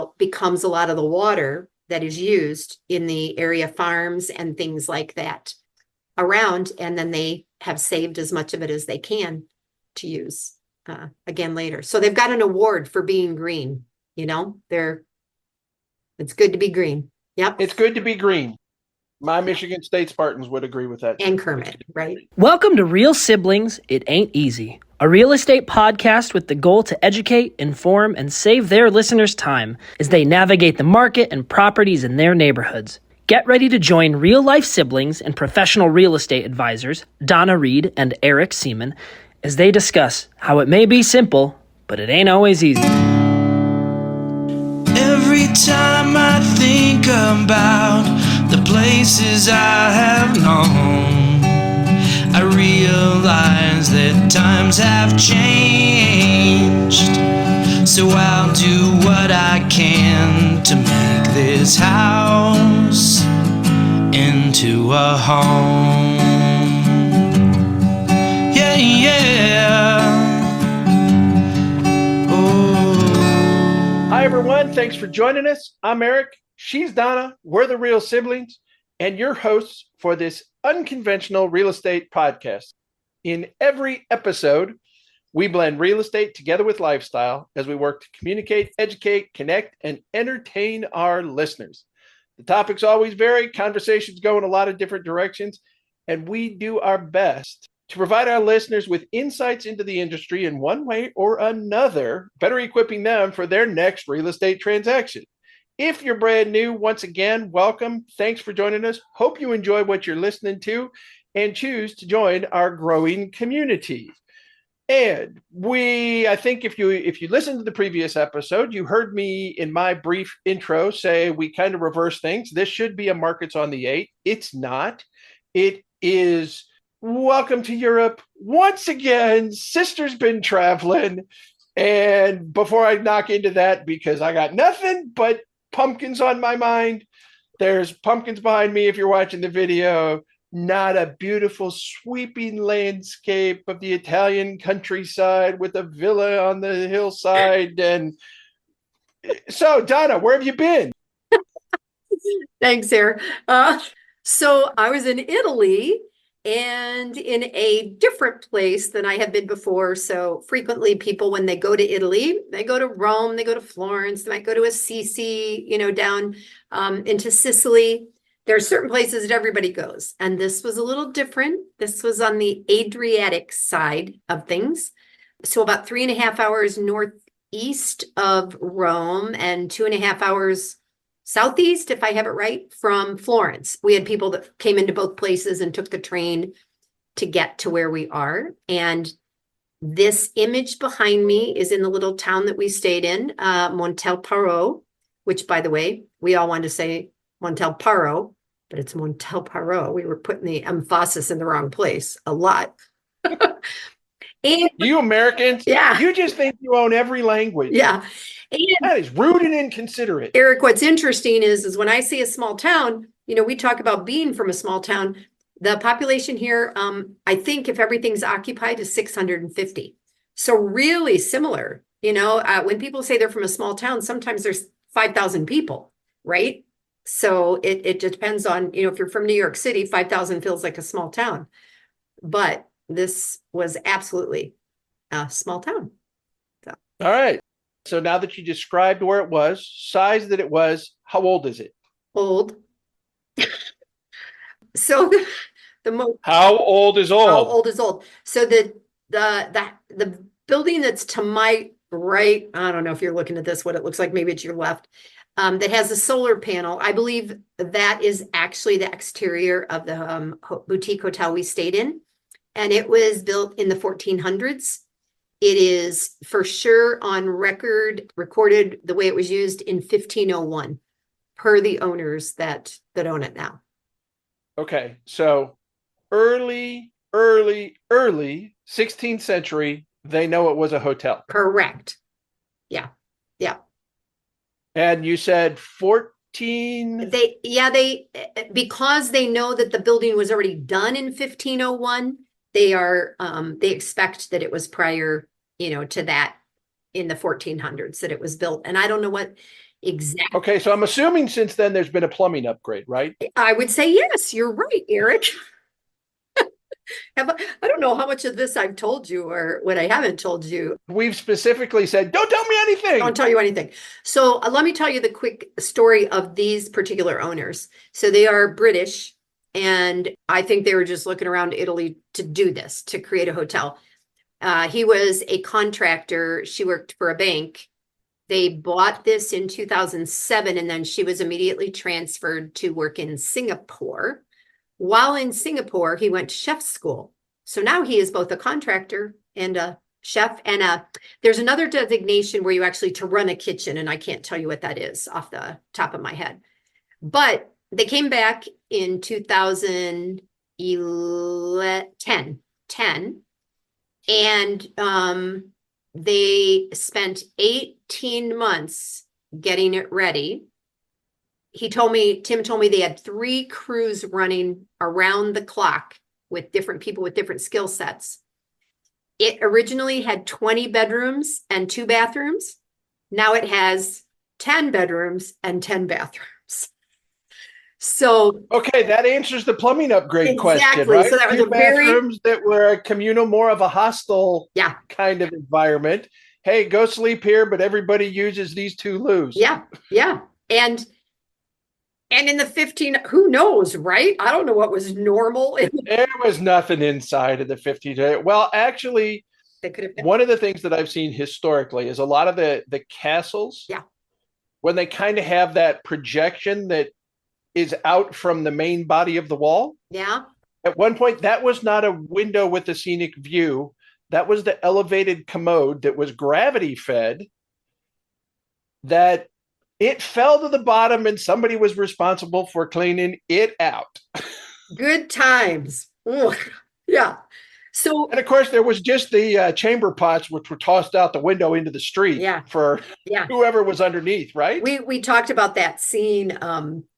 out becomes a lot of the water that is used in the area farms and things like that around. And then they have saved as much of it as they can to use again later. So they've got an award for being green. It's good to be green. Yep. It's good to be green. My Michigan State Spartans would agree with that. And Kermit, right? Welcome to Real Siblings, It Ain't Easy, a real estate podcast with the goal to educate, inform, and save their listeners time as they navigate the market and properties in their neighborhoods. Get ready to join real-life siblings and professional real estate advisors, Donna Reed and Eric Seemann, as they discuss how it may be simple, but it ain't always easy. Every time I think about the places I have known, I realize that times have changed. So I'll do what I can to make this house into a home. Yeah, yeah. Hi, everyone. Thanks for joining us. I'm Eric. She's Donna. We're the Real Siblings and your hosts for this unconventional real estate podcast. In every episode, we blend real estate together with lifestyle as we work to communicate, educate, connect, and entertain our listeners. The topics always vary. Conversations go in a lot of different directions, and we do our best to provide our listeners with insights into the industry in one way or another, better equipping them for their next real estate transaction. If you're brand new, once again, welcome. Thanks for joining us. Hope you enjoy what you're listening to and choose to join our growing community. And I think if you listened to the previous episode, you heard me in my brief intro say we kind of reverse things. This should be a Markets on the 8. It's not. It is welcome to Europe. Once again, sister's been traveling. And before I knock into that, because I got nothing but pumpkins on my mind, there's pumpkins behind me if you're watching the video. Not a beautiful sweeping landscape of the Italian countryside with a villa on the hillside. And so, Donna, where have you been? Thanks, Eric. So I was in Italy and in a different place than I have been before. So frequently people, when they go to Italy, they go to Rome, they go to Florence, they might go to Assisi, down into Sicily. There are certain places that everybody goes. And this was a little different. This was on the Adriatic side of things. So about 3.5 hours northeast of Rome and 2.5 hours southeast, if I have it right, from Florence. We had people that came into both places and took the train to get to where we are. And this image behind me is in the little town that we stayed in, Montalparo, which, by the way, we all want to say Montalparo, but it's Montalparo. We were putting the emphasis in the wrong place a lot. And you Americans, yeah, you just think you own every language. Yeah. And that is rude and inconsiderate. Eric, what's interesting is when I see a small town, we talk about being from a small town. The population here, I think if everything's occupied, is 650. So really similar. When people say they're from a small town, sometimes there's 5,000 people, right? So it depends on, if you're from New York City, 5,000 feels like a small town. But this was absolutely a small town. So. All right. So now that you described where it was, size that it was, how old is it? Old. So the most. How old is old? How old is old? So the building that's to my right, I don't know if you're looking at this, what it looks like, maybe it's your left, that has a solar panel. I believe that is actually the exterior of the boutique hotel we stayed in. And it was built in the 1400s. It is for sure on recorded the way it was used in 1501 per the owners that own it now. Okay. So early 16th century, they know it was a hotel. Correct. Yeah. Yeah. And you said 14? They because they know that the building was already done in 1501, they expect that it was prior, to that in the 1400s that it was built. And I don't know what Exactly. Okay, so I'm assuming since then there's been a plumbing upgrade, right? I would say yes, you're right, Eric. I don't know how much of this I've told you or what I haven't told you. We've specifically said, don't tell me I anything. don't tell you anything. So let me tell you the quick story of these particular owners. So they are British, and I think they were just looking around Italy to do this, to create a hotel. He was a contractor. She worked for a bank. They bought this in 2007, and then she was immediately transferred to work in Singapore. While in Singapore, he went to chef school. So now he is both a contractor and a chef, and there's another designation where you actually to run a kitchen, and I can't tell you what that is off the top of my head. But they came back in 2010, and they spent 18 months getting it ready. Tim told me they had 3 crews running around the clock with different people with different skill sets. It originally had 20 bedrooms and 2 bathrooms. Now it has 10 bedrooms and 10 bathrooms. So okay, that answers the plumbing upgrade question, right? So that was 2 bathrooms that were a communal, more of a hostel kind of environment. Hey, go sleep here, but everybody uses these 2 loos. Yeah. And in the who knows, right? I don't know what was normal. There was nothing inside of the 15. Well, actually, they could have been. One of the things that I've seen historically is a lot of the castles, when they kind of have that projection that is out from the main body of the wall. Yeah. At one point, that was not a window with a scenic view. That was the elevated commode that was gravity fed, that it fell to the bottom and somebody was responsible for cleaning it out. Good times. Ooh, yeah. So, and of course, there was just the chamber pots, which were tossed out the window into the street for whoever was underneath, right? We talked about that scene.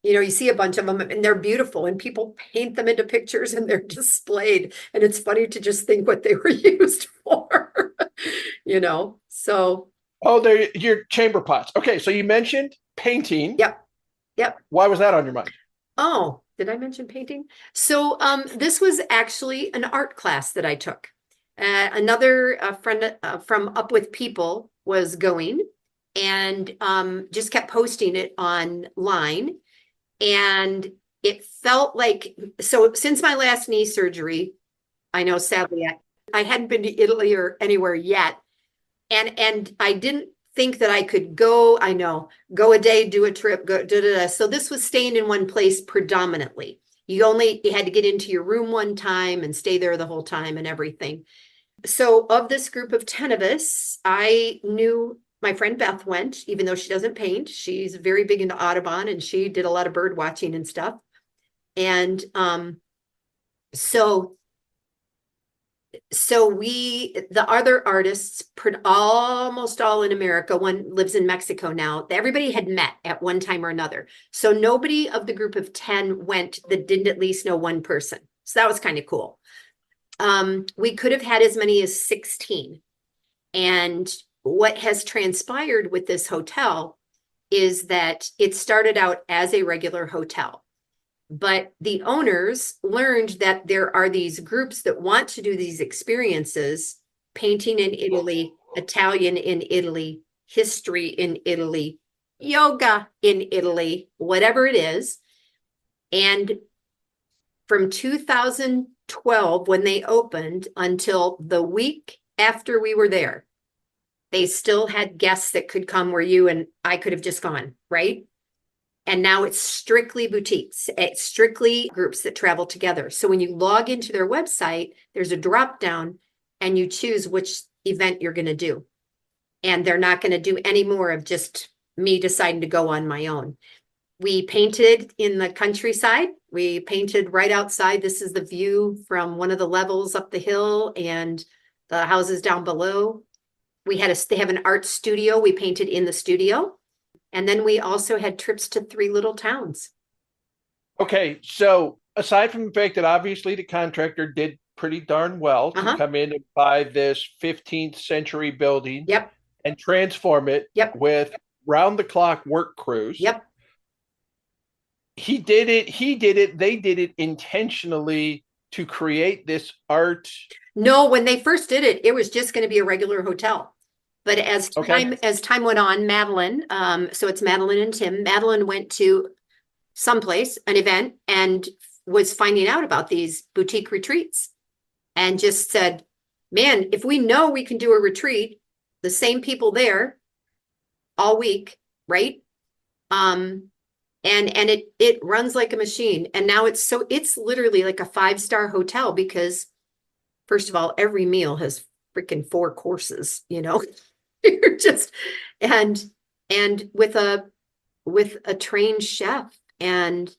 You see a bunch of them and they're beautiful and people paint them into pictures and they're displayed. And it's funny to just think what they were used for, so. Oh, they're your chamber pots. Okay, so you mentioned painting. Yep. Why was that on your mind? Oh, did I mention painting? So this was actually an art class that I took. Another friend from Up With People was going and just kept posting it online. And it felt like, so since my last knee surgery, I know sadly I hadn't been to Italy or anywhere yet. And I didn't think that I could go a day, do a trip, go. So this was staying in one place predominantly. You had to get into your room one time and stay there the whole time and everything. So of this group of 10 of us, I knew my friend Beth went, even though she doesn't paint. She's very big into Audubon and she did a lot of bird watching and stuff. And so the other artists, almost all in America, one lives in Mexico now, everybody had met at one time or another. So nobody of the group of 10 went that didn't at least know one person. So that was kind of cool. We could have had as many as 16. And what has transpired with this hotel is that it started out as a regular hotel. But the owners learned that there are these groups that want to do these experiences, painting in Italy, Italian in Italy, history in Italy, yoga in Italy, whatever it is. And from 2012, when they opened, until the week after we were there, they still had guests that could come where you and I could have just gone, right? And now it's strictly boutiques. It's strictly groups that travel together. So when you log into their website, there's a drop down and you choose which event you're going to do. And they're not going to do any more of just me deciding to go on my own. We painted in the countryside. We painted right outside. This is the view from one of the levels up the hill and the houses down below. They have an art studio. We painted in the studio. And then we also had trips to 3 little towns. Okay, so aside from the fact that obviously the contractor did pretty darn well to come in and buy this 15th century building and transform it with round the clock work crews. Yep. He did it. They did it intentionally to create this art. No, when they first did it, it was just going to be a regular hotel. But as time went on, Madeline, so it's Madeline and Tim, Madeline went to someplace, an event, and was finding out about these boutique retreats and just said, man, if we know we can do a retreat, the same people there all week, right? And it runs like a machine. And now it's literally like a 5-star hotel because first of all, every meal has freaking 4 courses, You're just and with a trained chef and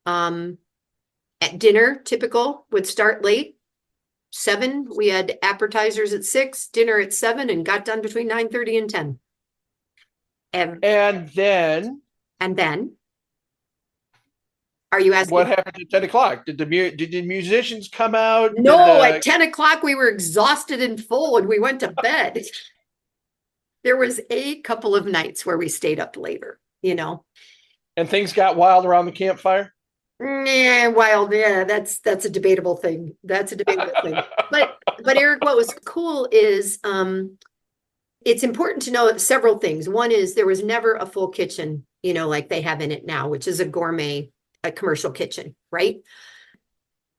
at dinner, typical, would start late, 7. We had appetizers at 6, dinner at 7, and got done between 9:30 and 10. And then are you asking what happened at 10 o'clock? Did the musicians come out? No, at 10 o'clock we were exhausted and full and we went to bed. There was a couple of nights where we stayed up later, And things got wild around the campfire? Wild, yeah, that's a debatable thing. That's a debatable thing. But Eric, what was cool is it's important to know several things. One is there was never a full kitchen, like they have in it now, which is a commercial kitchen, right?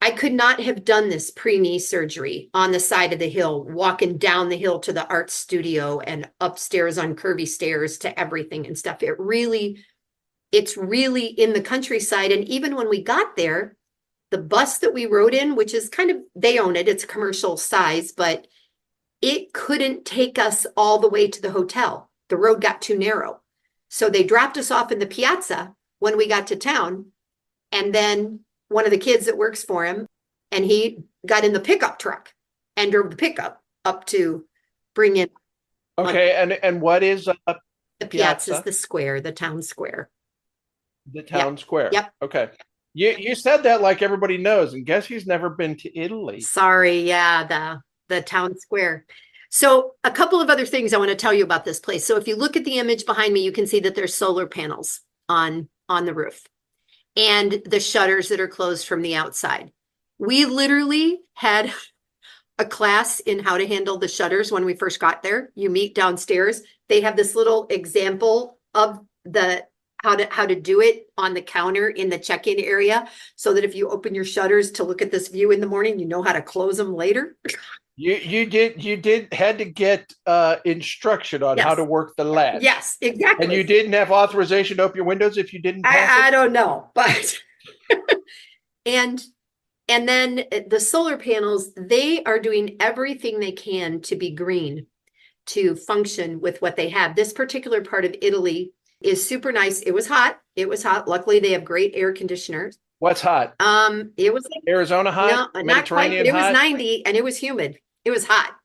I could not have done this pre-knee surgery on the side of the hill, walking down the hill to the art studio and upstairs on curvy stairs to everything and stuff. It's really in the countryside. And even when we got there, the bus that we rode in, which is they own it, it's commercial size, but it couldn't take us all the way to the hotel. The road got too narrow. So they dropped us off in the piazza when we got to town. And then one of the kids that works for him, and he got in the pickup truck and drove the pickup up to bring in. Okay, and what is the piazza? Is the square, the town square. The town square. Yep. Okay. You said that like everybody knows, and guess he's never been to Italy. Sorry, yeah, the town square. So a couple of other things I want to tell you about this place. So if you look at the image behind me, you can see that there's solar panels on the roof and the shutters that are closed from the outside. We literally had a class in how to handle the shutters when we first got there. You meet downstairs. They have this little example of how to do it on the counter in the check-in area, so that if you open your shutters to look at this view in the morning, you know how to close them later. You had to get instruction on how to work the latch. Yes, exactly. And you didn't have authorization to open your windows if you didn't pass I don't know, but and then the solar panels, they are doing everything they can to be green, to function with what they have. This particular part of Italy is super nice. It was hot. Luckily, they have great air conditioners. What's hot? It was like Arizona hot? No, not quite, but it was 90 and it was humid. It was hot.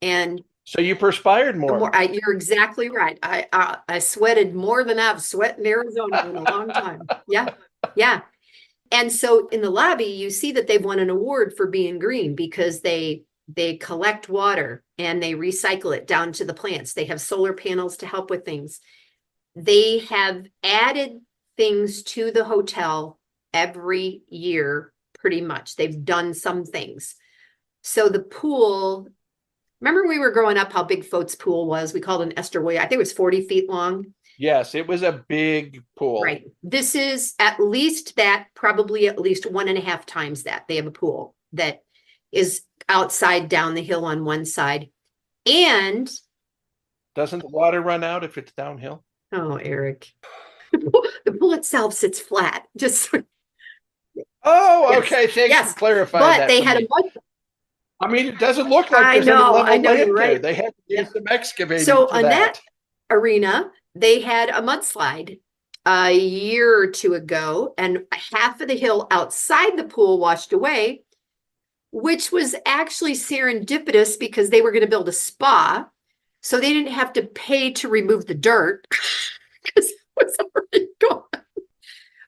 And so you perspired more. You're exactly right. I sweated more than I've sweat in Arizona in a long time. Yeah. Yeah. And so in the lobby, you see that they've won an award for being green because they collect water and they recycle it down to the plants. They have solar panels to help with things. They have added things to the hotel every year, pretty much. They've done some things. So the pool, remember we were growing up how big Fote's pool was? We called it an Esther Williams. I think it was 40 feet long. Yes, it was a big pool. Right. This is at least that, probably at least 1.5 times that. They have a pool that is outside down the hill on one side. And doesn't the water run out if it's downhill? Oh, Eric. The pool itself sits flat. Just okay. Thanks for clarifying that. But they had a mud. I mean, it doesn't look like there's any level land there. They had to do some excavating. So on that arena, they had a mudslide a year or two ago, and half of the hill outside the pool washed away, which was actually serendipitous because they were going to build a spa. So they didn't have to pay to remove the dirt because it was already gone.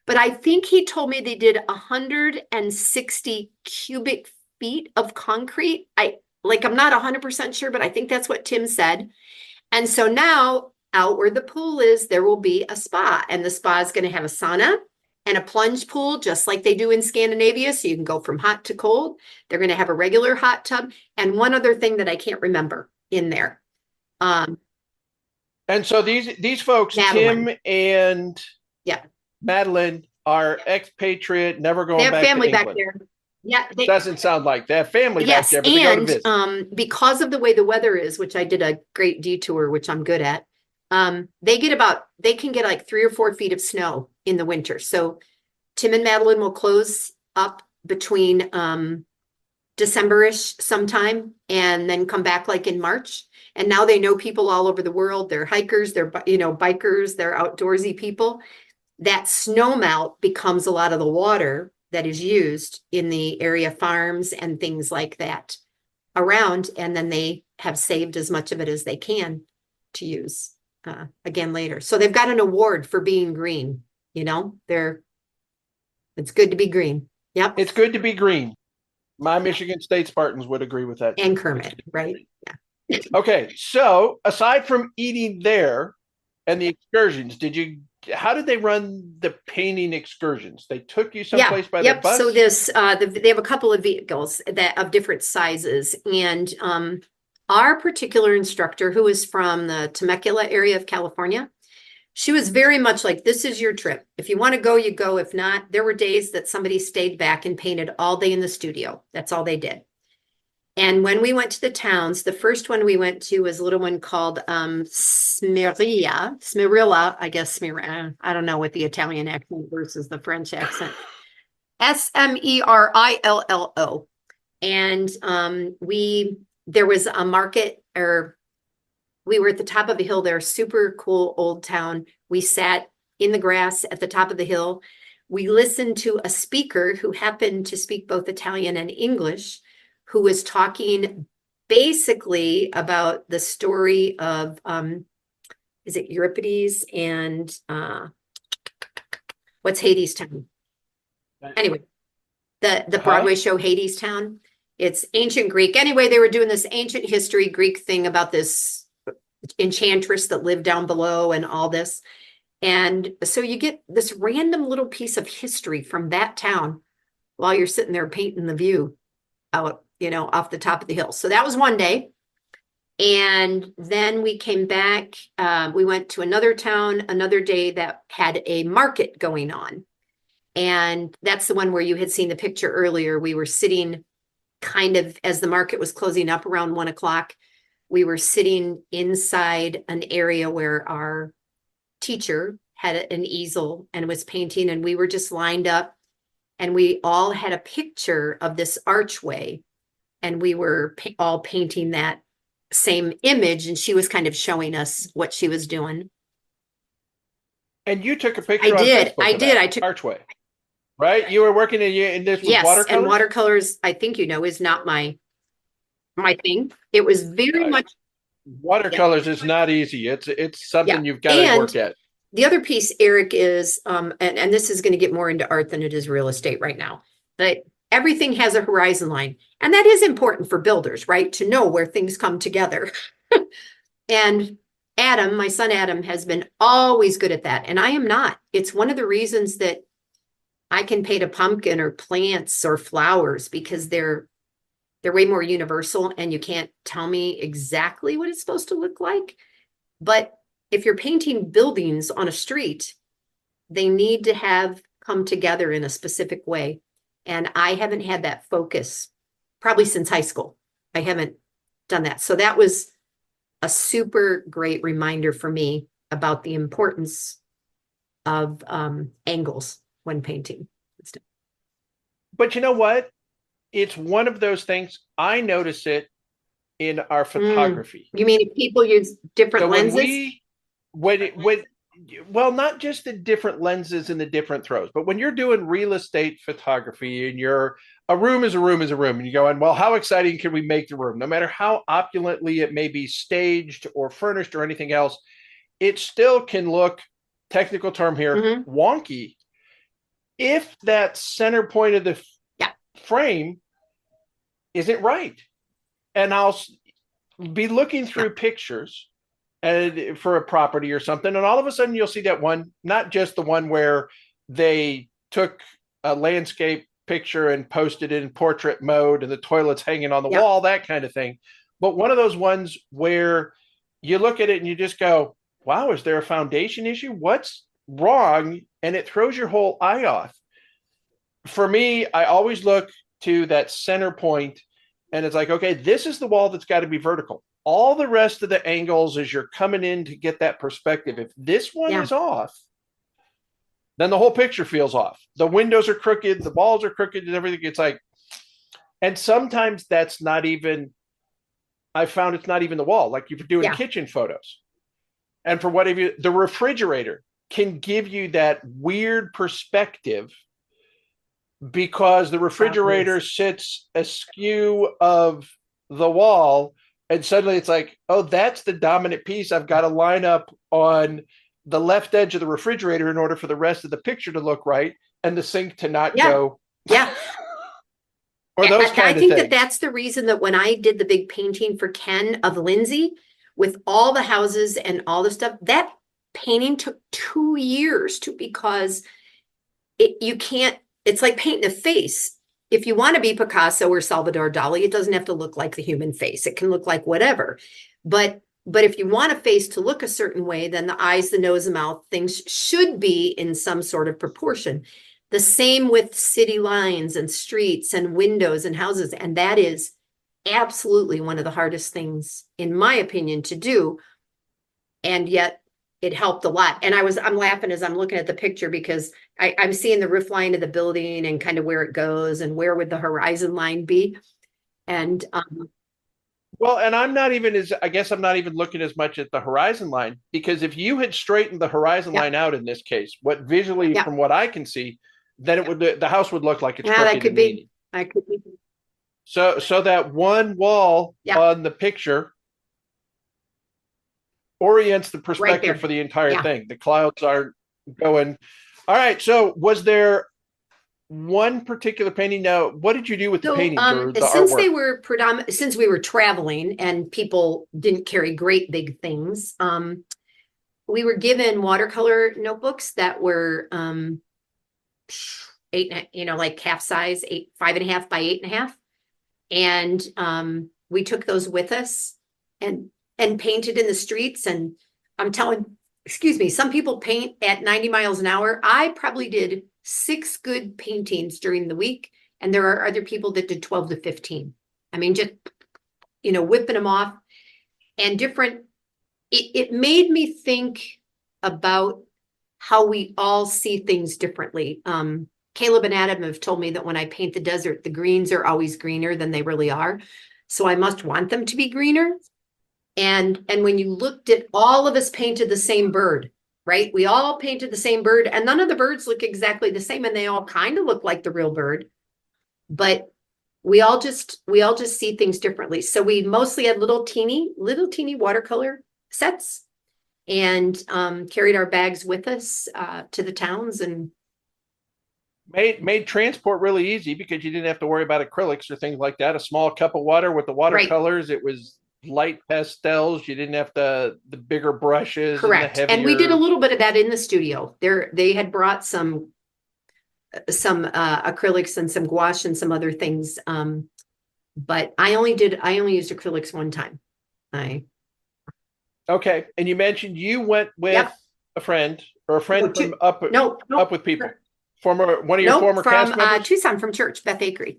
But I think he told me they did 160 cubic feet of concrete. I'm not 100% sure, but I think that's what Tim said. And so now out where the pool is, there will be a spa, and the spa is going to have a sauna and a plunge pool, just like they do in Scandinavia. So you can go from hot to cold. They're going to have a regular hot tub. And one other thing that I can't remember in there. And so these folks, Madeline. Tim and Yeah, Madeline, are expatriate, never going they have back family to back England. there. Yeah, Doesn't sound like they have family back yes, there, but they go to visit. and because of the way the weather is, which I did a great detour, which I'm good at, they can get like 3 or 4 feet of snow in the winter. So Tim and Madeline will close up between December-ish sometime, and then come back like in March. And now they know people all over the world. They're hikers, they're bikers, they're outdoorsy people. That snow melt becomes a lot of the water that is used in the area farms and things like that around. And then they have saved as much of it as they can to use again later. So they've got an award for being green. It's good to be green. Yep. It's good to be green. My Michigan State Spartans would agree with that. And Kermit, right? Yeah. Okay. So aside from eating there and the excursions, how did they run the painting excursions? They took you someplace by the bus? So they have a couple of vehicles of different sizes. And our particular instructor, who is from the Temecula area of California, she was very much like, this is your trip. If you want to go, you go. If not, there were days that somebody stayed back and painted all day in the studio. That's all they did. And when we went to the towns, the first one we went to was a little one called Smirilla, I guess. I don't know what the Italian accent versus the French accent. Smerillo. And there was a market, or we were at the top of a hill there, super cool old town. We sat in the grass at the top of the hill. We listened to a speaker who happened to speak both Italian and English, who was talking basically about the story of, is it Euripides and what's Hadestown? Anyway, the Broadway show Hadestown. It's ancient Greek. Anyway, they were doing this ancient history Greek thing about this enchantress that lived down below and all this. And so you get this random little piece of history from that town while you're sitting there painting the view out, off the top of the hill. So that was one day. And then we came back. We went to another town another day that had a market going on. And that's the one where you had seen the picture earlier. We were sitting kind of as the market was closing up around 1 o'clock. We were sitting inside an area where our teacher had an easel and was painting, and we were just lined up, and we all had a picture of this archway, and we were all painting that same image, and she was kind of showing us what she was doing. And you took a picture I on did. Facebook I of did. that I took archway, right? You were working in this with yes, watercolors? and watercolors, I think is not my thing. It was very much watercolors is not easy. It's something you've got to work at. The other piece, Eric, is and this is going to get more into art than it is real estate right now, but everything has a horizon line, and that is important for builders, right? To know where things come together. And Adam, my son Adam, has been always good at that, and I am not. It's one of the reasons that I can paint a pumpkin or plants or flowers, because they're way more universal, and you can't tell me exactly what it's supposed to look like. But if you're painting buildings on a street, they need to have come together in a specific way. And I haven't had that focus probably since high school. I haven't done that. So that was a super great reminder for me about the importance of angles when painting. But you know what? It's one of those things. I notice it in our photography. You mean if people use different lenses? Well, not just the different lenses and the different throws, but when you're doing real estate photography and a room is a room is a room, and you're going, well, how exciting can we make the room? No matter how opulently it may be staged or furnished or anything else, it still can look, technical term here, wonky if that center point of the frame isn't right. And I'll be looking through pictures and for a property or something, and all of a sudden you'll see that one, not just the one where they took a landscape picture and posted it in portrait mode and the toilet's hanging on the wall, that kind of thing, but one of those ones where you look at it and you just go, wow, is there a foundation issue? What's wrong? And it throws your whole eye off. For me, I always look to that center point, and it's like, okay, this is the wall that's got to be vertical. All the rest of the angles as you're coming in to get that perspective, if this one is off, then the whole picture feels off. The windows are crooked, the walls are crooked, and everything. It's like, and sometimes that's not even, I found it's not even the wall. Like if you're doing kitchen photos, and for whatever, the refrigerator can give you that weird perspective because the refrigerator sits askew of the wall, and suddenly it's like, oh, that's the dominant piece. I've got to line up on the left edge of the refrigerator in order for the rest of the picture to look right and the sink to not go. Yeah. Or those kind I of think things. that's the reason that when I did the big painting for Ken of Lindsey with all the houses and all the stuff, that painting took 2 years because you can't, it's like painting a face. If you want to be Picasso or Salvador Dali, it doesn't have to look like the human face. It can look like whatever. But if you want a face to look a certain way, then the eyes, the nose, the mouth, things should be in some sort of proportion. The same with city lines and streets and windows and houses. And that is absolutely one of the hardest things, in my opinion, to do. And yet it helped a lot. And I'm laughing as I'm looking at the picture because I'm seeing the roof line of the building and kind of where it goes and where would the horizon line be. And well, and I'm not even looking as much at the horizon line, because if you had straightened the horizon line out in this case, what visually from what I can see, then it would, the house would look like it's crooked. That could be. So that one wall on the picture orients the perspective for the entire thing. The clouds aren't going. All right. So was there one particular painting? Now, what did you do with the paintings or the since artwork? they were since we were traveling and people didn't carry great big things, we were given watercolor notebooks that were 8, like half size, 5.5 by 8.5. And we took those with us and painted in the streets. And I'm telling, some people paint at 90 miles an hour. I probably did 6 good paintings during the week. And there are other people that did 12 to 15. I mean, just, whipping them off and different. It made me think about how we all see things differently. Caleb and Adam have told me that when I paint the desert, the greens are always greener than they really are. So I must want them to be greener. And when you looked at, all of us painted the same bird, right? We all painted the same bird, and none of the birds look exactly the same, and they all kind of look like the real bird. But we all just see things differently. So we mostly had little teeny watercolor sets and carried our bags with us to the towns and made transport really easy because you didn't have to worry about acrylics or things like that. A small cup of water with the watercolors. It was light pastels. You didn't have the bigger brushes. Correct. And we did a little bit of that in the studio. They had brought some acrylics and some gouache and some other things. But I only used acrylics one time. Okay. And you mentioned you went with a friend from up with people. One of your former cast members? Tucson from church, Beth Akery.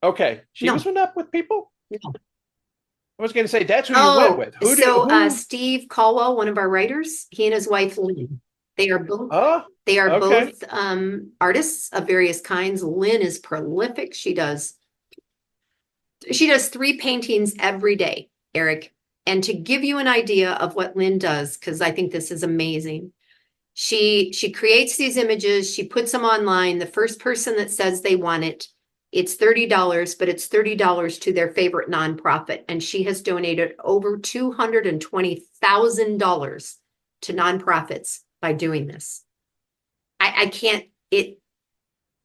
Okay. She was up with people? No. I was going to say, that's who you went with. Who? Steve Caldwell, one of our writers, he and his wife, Lynn. They are both both artists of various kinds. Lynn is prolific. She does 3 paintings every day, Eric. And to give you an idea of what Lynn does, because I think this is amazing, she creates these images, she puts them online. The first person that says they want it, it's $30, but it's $30 to their favorite nonprofit. And she has donated over $220,000 to nonprofits by doing this.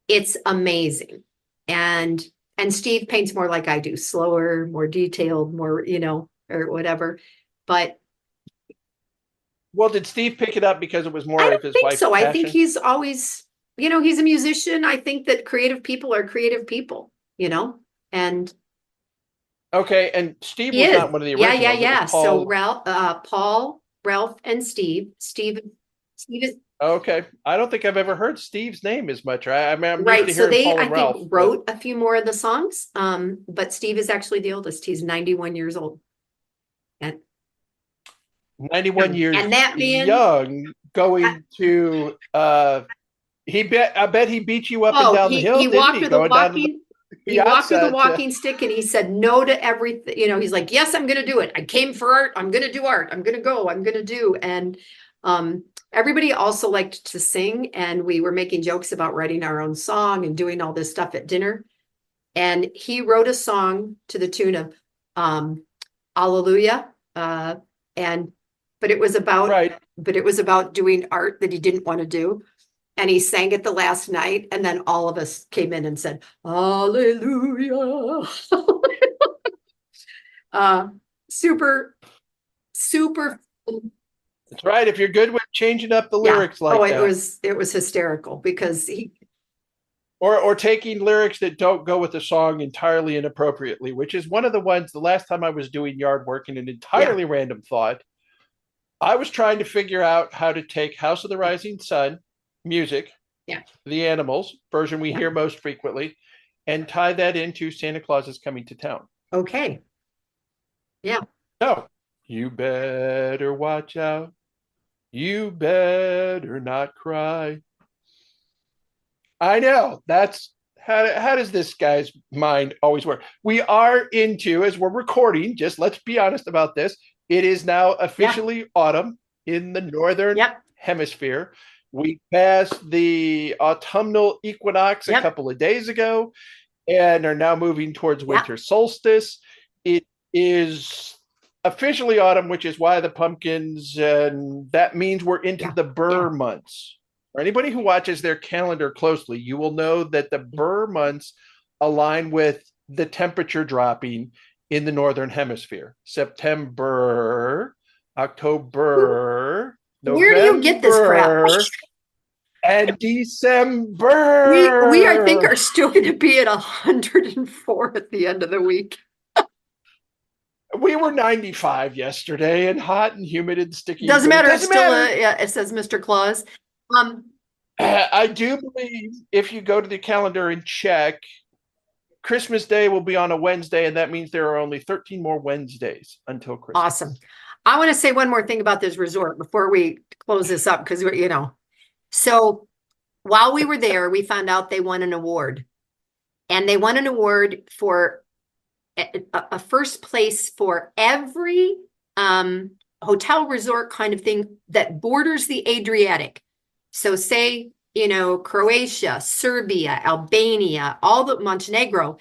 It's amazing. And Steve paints more like I do, slower, more detailed, more, or whatever. But Well, did Steve pick it up because it was more I of don't his think wife's so. I passion? think he's always, he's a musician. I think that creative people are creative people, and Okay, and Steve he was is. not one of the Yeah, yeah, originals. It was yeah. So Paul. Paul, Ralph, and Steve. Steve is Okay, I don't think I've ever heard Steve's name as much. I mean, I'm used right. to So hearing they, Paul I and Ralph. think, wrote a few more of the songs. But Steve is actually the oldest. He's 91 years old. And 91 years and that man, young, going to I bet he beat you up and down the hill, he didn't walked he? with a Going down to the he walked with a piazza walking stick, and he said no to everything. He's like, yes, I'm going to do it. I came for art. I'm going to do art. I'm going to go. I'm going to do. And everybody also liked to sing, and we were making jokes about writing our own song and doing all this stuff at dinner. And he wrote a song to the tune of Hallelujah. But it was about right. doing art that he didn't want to do. And he sang it the last night, and then all of us came in and said, Hallelujah. Super, super. That's right. If you're good with changing up the lyrics like that. It was hysterical because he or taking lyrics that don't go with the song entirely inappropriately, which is one of the ones the last time I was doing yard work in an entirely random thought. I was trying to figure out how to take House of the Rising Sun music, the Animals version we hear most frequently, and tie that into Santa Claus is Coming to Town. Okay. Yeah. No, you better watch out. You better not cry. I know. That's how does this guy's mind always work? We are into, as we're recording, just let's be honest about this. It is now officially autumn in the northern hemisphere. We passed the autumnal equinox a couple of days ago and are now moving towards winter solstice. It is officially autumn, which is why the pumpkins, and that means we're into the Burr months. For anybody who watches their calendar closely, you will know that the Burr months align with the temperature dropping in the northern hemisphere. September, October, November. Where do you get this crap? And December. We I think are still going to be at 104 at the end of the week. We were 95 yesterday and hot and humid and sticky. Doesn't matter. It's still it says Mr. Claus. I do believe if you go to the calendar and check, Christmas Day will be on a Wednesday, and that means there are only 13 more Wednesdays until Christmas. Awesome. I want to say one more thing about this resort before we close this up, because so while we were there, we found out they won an award, and they won an award for a first place for every hotel resort kind of thing that borders the Adriatic. So say, Croatia, Serbia, Albania, all the Montenegro,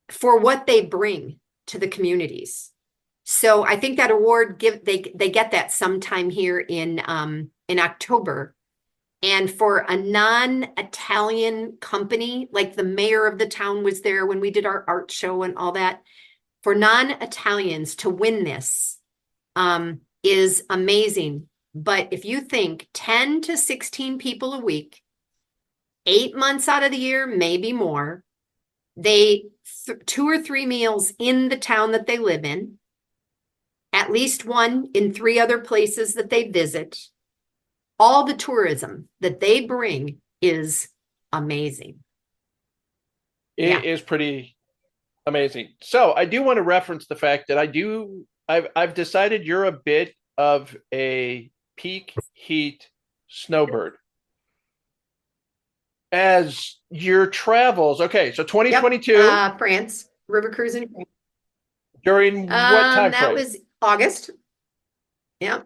for what they bring to the communities. So I think that award they get that sometime here in October. And for a non-Italian company, like the mayor of the town was there when we did our art show and all that, for non-Italians to win this is amazing. But if you think 10 to 16 people a week, 8 months out of the year, maybe more, they 2 or 3 meals in the town that they live in, at least one in 3 other places that they visit. All the tourism that they bring is amazing. It is pretty amazing. So I do want to reference the fact that I've decided you're a bit of a peak heat snowbird. As your travels, okay, so 2022, France, river cruising. During what time frame? That was August. Yeah.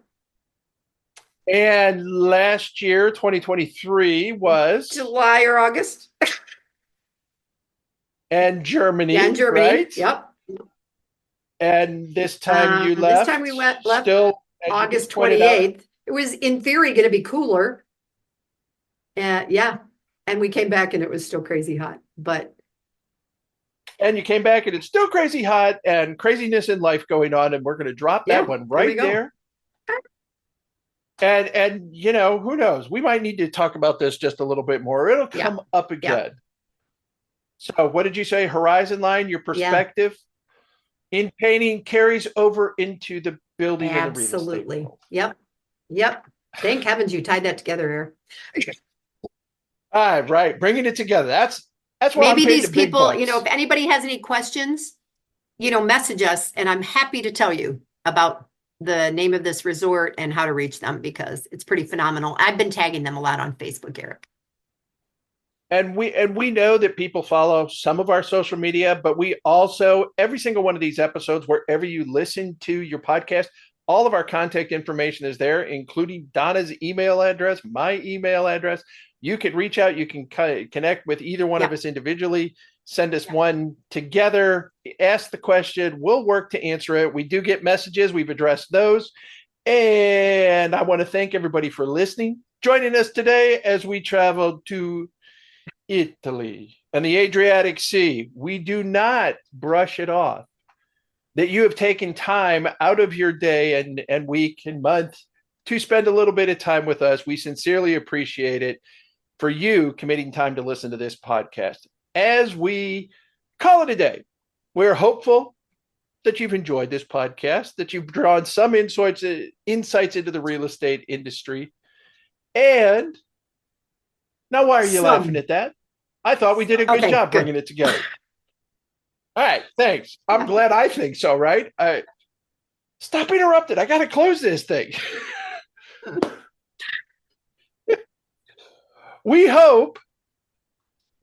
And last year, 2023, was July or August. And Germany. Yeah, in Germany. Right? Yep. And this time you left. This time we left still August 28th. It was in theory going to be cooler. Yeah. And we came back and it was still crazy hot. But And you came back and it's still crazy hot and craziness in life going on. And we're going to drop that one right there. And you know, who knows? We might need to talk about this just a little bit more. It'll come up again. So what did you say? Horizon line, your perspective in painting carries over into the building and the real estate. Absolutely. Yep. Thank heavens you tied that together here. All right. Bringing it together. That's what maybe these people, you know, if anybody has any questions, you know, message us and I'm happy to tell you about the name of this resort and how to reach them because it's pretty phenomenal. I've been tagging them a lot on Facebook, Eric. And we know that people follow some of our social media, but we also, every single one of these episodes, wherever you listen to your podcast, all of our contact information is there, including Donna's email address, my email address. You can reach out. You can connect with either one of us individually. Send us one together. Ask the question. We'll work to answer it. We do get messages. We've addressed those. And I want to thank everybody for listening, joining us today as we travel to Italy and the Adriatic Sea. We do not brush it off that you have taken time out of your day and week and month to spend a little bit of time with us. We sincerely appreciate it for you committing time to listen to this podcast. As we call it a day, we're hopeful that you've enjoyed this podcast, that you've drawn some insights into the real estate industry. And now, why are you laughing at that? I thought we did a good job bringing it together. All right, thanks. I'm glad I think so, right? Stop interrupting. I got to close this thing. We hope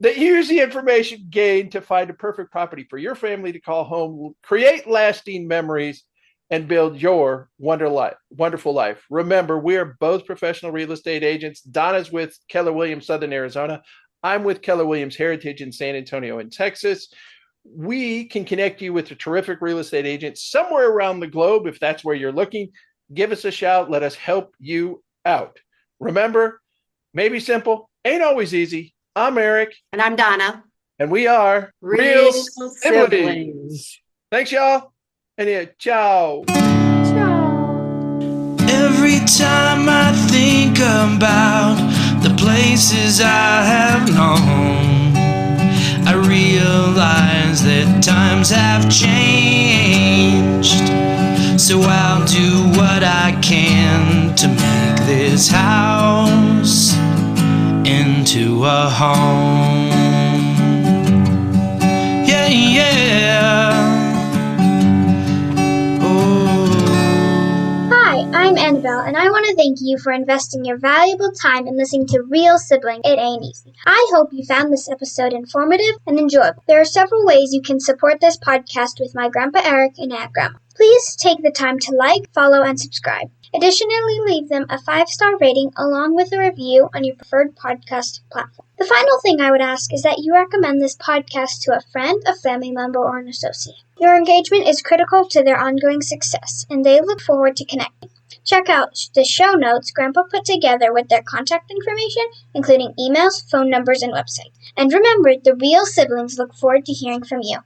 that you use the information gained to find a perfect property for your family to call home, create lasting memories, and build your wonderful life. Remember, we are both professional real estate agents. Donna's with Keller Williams Southern Arizona. I'm with Keller Williams Heritage in San Antonio in Texas. We can connect you with a terrific real estate agent somewhere around the globe. If that's where you're looking, give us a shout. Let us help you out. Remember, maybe simple, ain't always easy. I'm Eric. And I'm Donna. And we are Real Siblings. Thanks, y'all. And ciao. Ciao. Every time I think about the places I have known, I realize that times have changed. So I'll do what I can to make this house into a home. Yeah. I'm Annabelle, and I want to thank you for investing your valuable time in listening to Real Sibling. It Ain't Easy. I hope you found this episode informative and enjoyable. There are several ways you can support this podcast with my Grandpa Eric and Aunt Grandma. Please take the time to like, follow, and subscribe. Additionally, leave them a 5-star rating along with a review on your preferred podcast platform. The final thing I would ask is that you recommend this podcast to a friend, a family member, or an associate. Your engagement is critical to their ongoing success, and they look forward to connecting. Check out the show notes Grandpa put together with their contact information, including emails, phone numbers, and website. And remember, the Real Siblings look forward to hearing from you.